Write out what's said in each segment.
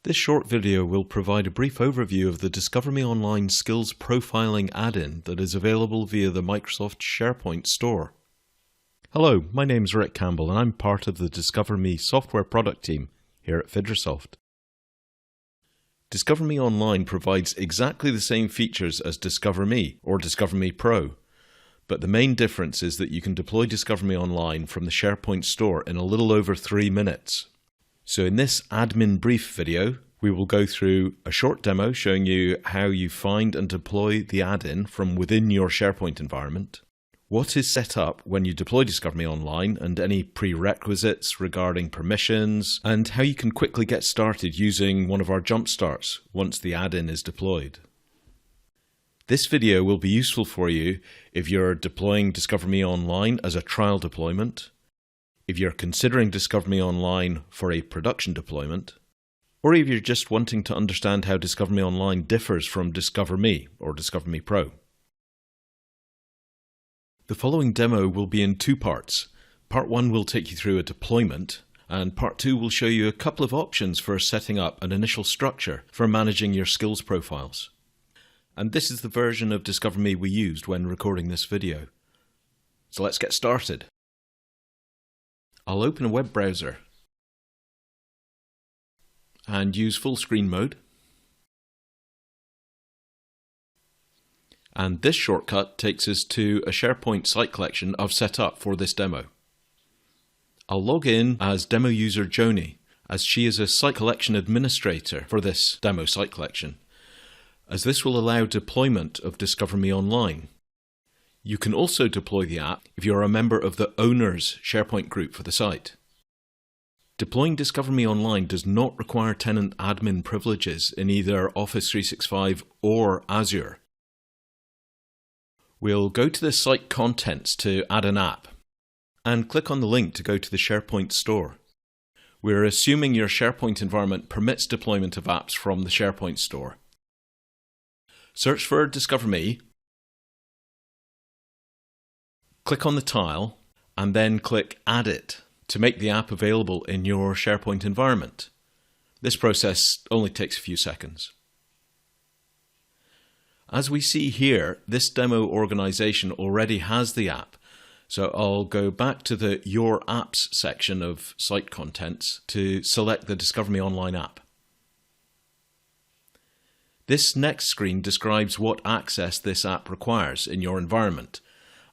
This short video will provide a brief overview of the DiscoverMe Online Skills Profiling add-in that is available via the Microsoft SharePoint Store. Hello, my name is Rick Campbell and I'm part of the DiscoverMe software product team here at Microsoft. DiscoverMe Online provides exactly the same features as DiscoverMe or DiscoverMe Pro, but the main difference is that you can deploy DiscoverMe Online from the SharePoint Store in a little over 3 minutes. So in this admin brief video, we will go through a short demo showing you how you find and deploy the add-in from within your SharePoint environment, what is set up when you deploy DiscoverMe Online and any prerequisites regarding permissions, and how you can quickly get started using one of our jump starts once the add-in is deployed. This video will be useful for you if you're deploying DiscoverMe Online as a trial deployment, if you're considering DiscoverMe Online for a production deployment, or if you're just wanting to understand how DiscoverMe Online differs from DiscoverMe or DiscoverMe Pro. The following demo will be in 2 parts. Part 1 will take you through a deployment, and Part 2 will show you a couple of options for setting up an initial structure for managing your skills profiles. And this is the version of DiscoverMe we used when recording this video. So let's get started. I'll open a web browser and use full screen mode. And this shortcut takes us to a SharePoint site collection I've set up for this demo. I'll log in as demo user Joni, as she is a site collection administrator for this demo site collection, as this will allow deployment of DiscoverMe Online. You can also deploy the app if you're a member of the owners SharePoint group for the site. Deploying DiscoverMe Online does not require tenant admin privileges in either Office 365 or Azure. We'll go to the site contents to add an app and click on the link to go to the SharePoint Store. We're assuming your SharePoint environment permits deployment of apps from the SharePoint Store. Search for DiscoverMe, click on the tile, and then click Add It to make the app available in your SharePoint environment. This process only takes a few seconds. As we see here, this demo organization already has the app, so I'll go back to the Your Apps section of site contents to select the DiscoverMe Online app. This next screen describes what access this app requires in your environment,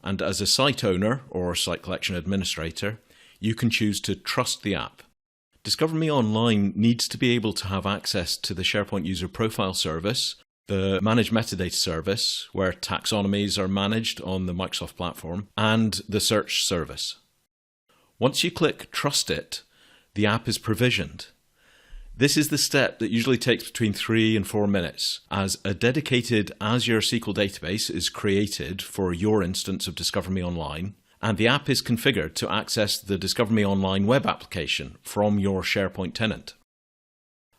and as a site owner or site collection administrator, you can choose to trust the app. DiscoverMe Online needs to be able to have access to the SharePoint User Profile service, the Manage Metadata service, where taxonomies are managed on the Microsoft platform, and the search service. Once you click Trust It, the app is provisioned. This is the step that usually takes between 3 and 4 minutes, as a dedicated Azure SQL database is created for your instance of DiscoverMe Online, and the app is configured to access the DiscoverMe Online web application from your SharePoint tenant.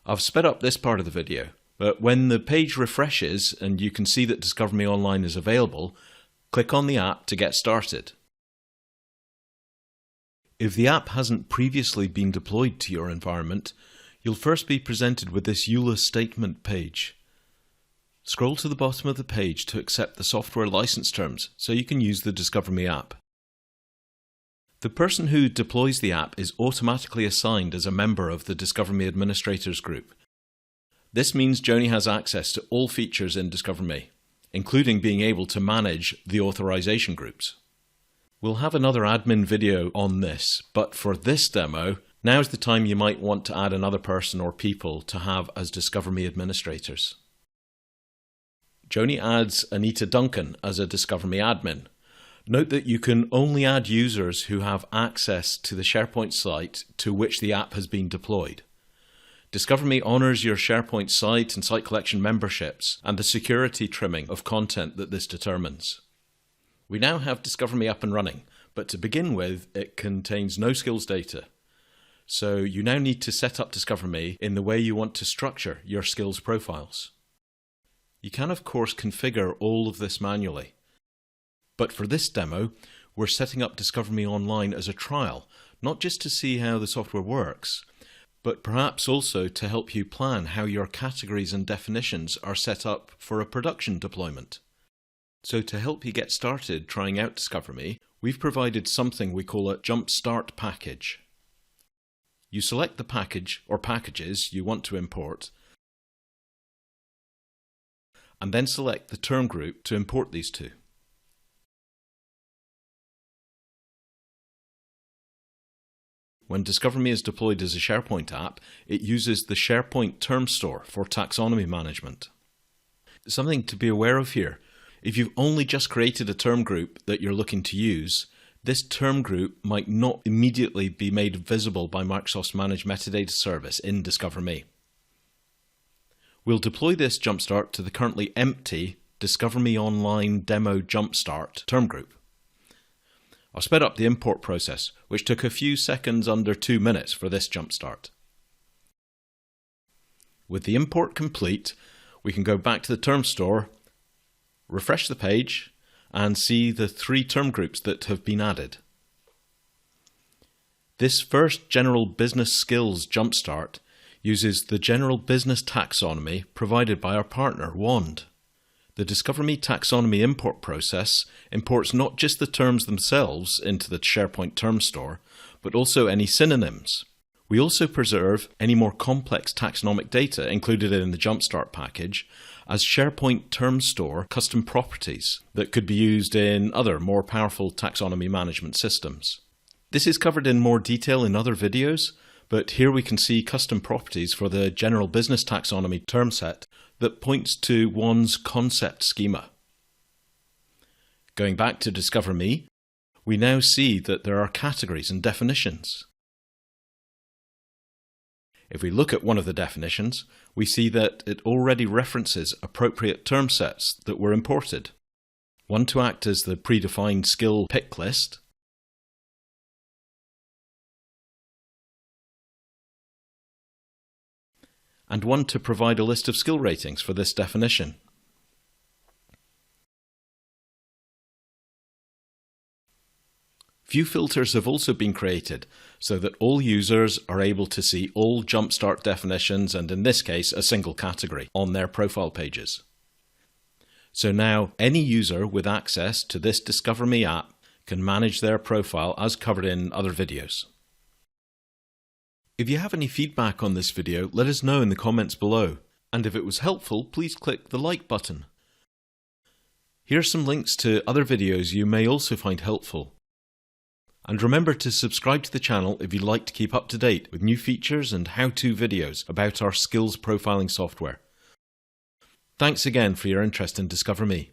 I've sped up this part of the video, but when the page refreshes and you can see that DiscoverMe Online is available, click on the app to get started. If the app hasn't previously been deployed to your environment, you'll first be presented with this EULA statement page. Scroll to the bottom of the page to accept the software license terms so you can use the DiscoverMe app. The person who deploys the app is automatically assigned as a member of the DiscoverMe administrators group. This means Joni has access to all features in DiscoverMe, including being able to manage the authorization groups. We'll have another admin video on this, but for this demo, now's the time you might want to add another person or people to have as DiscoverMe administrators. Joni adds Anita Duncan as a DiscoverMe admin. Note that you can only add users who have access to the SharePoint site to which the app has been deployed. DiscoverMe honors your SharePoint site and site collection memberships and the security trimming of content that this determines. We now have DiscoverMe up and running, but to begin with, it contains no skills data. So you now need to set up DiscoverMe in the way you want to structure your skills profiles. You can of course configure all of this manually, but for this demo, we're setting up DiscoverMe Online as a trial, not just to see how the software works, but perhaps also to help you plan how your categories and definitions are set up for a production deployment. So to help you get started trying out DiscoverMe, we've provided something we call a Jump Start package. You select the package or packages you want to import, and then select the term group to import these to. When DiscoverMe is deployed as a SharePoint app, it uses the SharePoint Term Store for taxonomy management. Something to be aware of here: if you've only just created a term group that you're looking to use, this term group might not immediately be made visible by Microsoft's Managed Metadata Service in DiscoverMe. We'll deploy this Jump Start to the currently empty DiscoverMe Online Demo Jump Start term group. I'll sped up the import process, which took a few seconds under 2 minutes for this Jump Start. With the import complete, we can go back to the term store, refresh the page, and see the 3 term groups that have been added. This first General Business Skills Jump Start uses the General Business Taxonomy provided by our partner, Wand. The DiscoverMe taxonomy import process imports not just the terms themselves into the SharePoint Term Store, but also any synonyms. We also preserve any more complex taxonomic data included in the Jump Start package as SharePoint Term Store custom properties that could be used in other more powerful taxonomy management systems. This is covered in more detail in other videos, but here we can see custom properties for the General Business Taxonomy term set that points to Wand's concept schema. Going back to DiscoverMe, we now see that there are categories and definitions. If we look at one of the definitions, we see that it already references appropriate term sets that were imported. One to act as the predefined skill pick list, and one to provide a list of skill ratings for this definition. View filters have also been created so that all users are able to see all Jump Start definitions, and in this case a single category, on their profile pages. So now any user with access to this DiscoverMe app can manage their profile as covered in other videos. If you have any feedback on this video, let us know in the comments below. And if it was helpful, please click the like button. Here are some links to other videos you may also find helpful. And remember to subscribe to the channel if you'd like to keep up to date with new features and how-to videos about our skills profiling software. Thanks again for your interest in DiscoverMe.